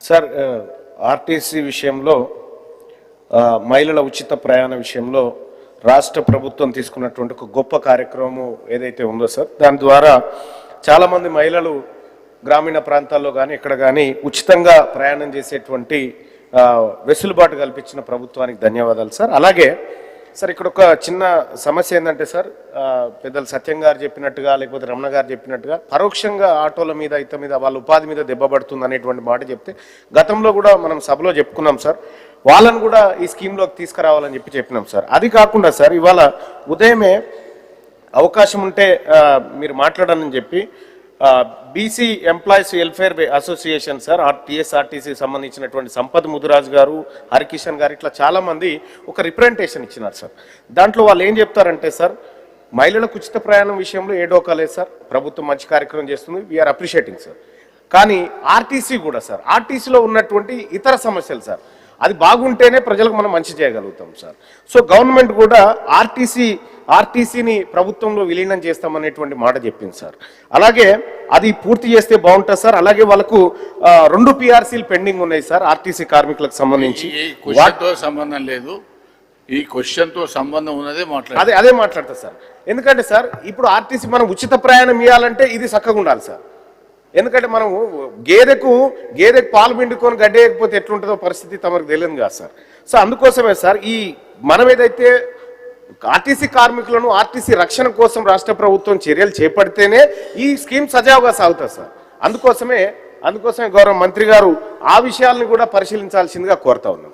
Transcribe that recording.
Sir RTC విషయంలో మహిళల ఉచిత ప్రయాణ విషయంలో రాష్ట్ర ప్రభుత్వం తీసుకున్నటువంటి ఒక గొప్ప కార్యక్రమం ఏదైతే ఉందో సార్, దాని ద్వారా చాలామంది మహిళలు గ్రామీణ ప్రాంతాల్లో కానీ ఇక్కడ కానీ ఉచితంగా ప్రయాణం చేసేటువంటి వెసులుబాటు కల్పించిన ప్రభుత్వానికి ధన్యవాదాలు సార్. అలాగే సార్ ఇక్కడ ఒక చిన్న సమస్య ఏంటంటే సార్, పెద్దలు సత్యం గారు చెప్పినట్టుగా లేకపోతే రమణ గారు చెప్పినట్టుగా పరోక్షంగా ఆటోల మీద ఇత మీద వాళ్ళ ఉపాధి మీద దెబ్బపడుతుంది అనేటువంటి మాట చెప్తే గతంలో కూడా మనం సభలో చెప్పుకున్నాం సార్. వాళ్ళని కూడా ఈ స్కీమ్లోకి తీసుకురావాలని చెప్పినాం సార్. అది కాకుండా సార్ ఇవాళ ఉదయమే అవకాశం ఉంటే మీరు మాట్లాడాలని చెప్పి BC employees welfare association sir TSRTC సంబంధించినటువంటి సంపత్ ముదిరాజు గారు, హరికిషన్ గారు ఇట్లా చాలామంది ఒక రిప్రజెంటేషన్ ఇచ్చినారు సార్. దాంట్లో వాళ్ళు ఏం చెప్తారంటే సార్, మహిళలకు ఉచిత ప్రయాణం విషయంలో ఏ డోకా లేదు సార్, ప్రభుత్వం మంచి కార్యక్రమం చేస్తుంది, వీఆర్ అప్రిషియేటింగ్ సార్. కానీ ఆర్టీసీ కూడా సార్, ఆర్టీసీలో ఉన్నటువంటి ఇతర సమస్యలు సార్, అది బాగుంటేనే ప్రజలకు మనం మంచి చేయగలుగుతాం సార్. సో గవర్నమెంట్ కూడా ఆర్టీసీని ప్రభుత్వంలో విలీనం చేస్తామనేటువంటి మాట చెప్పింది సార్. అలాగే అది పూర్తి చేస్తే బాగుంటుంది సార్. అలాగే వాళ్ళకు 2 పిఆర్సీలు పెండింగ్ ఉన్నాయి సార్ ఆర్టీసీ కార్మికులకు సంబంధించి. వాటితో సంబంధం లేదు, ఈ క్వశ్చన్తో సంబంధం ఉన్నదే అదే మాట్లాడతా సార్. ఎందుకంటే సార్ ఇప్పుడు ఆర్టీసీ మనం ఉచిత ప్రయాణం ఇవ్వాలంటే ఇది చక్కగా ఉండాలి సార్. ఎందుకంటే మనం గేదెకు పాలు పిండుకొని గడ్డేయకపోతే ఎట్లుంటుందో పరిస్థితి తమకు తెలియదు కదా సార్. సో అందుకోసమే సార్ ఈ మనం ఏదైతే ఆర్టీసీ కార్మికులను ఆర్టీసీ రక్షణ కోసం రాష్ట్ర ప్రభుత్వం చర్యలు చేపడితేనే ఈ స్కీమ్ సజావుగా సాగుతుంది సార్. అందుకోసమే గౌరవ మంత్రి గారు ఆ విషయాలను కూడా పరిశీలించాల్సిందిగా కోరుతా ఉన్నాం సార్.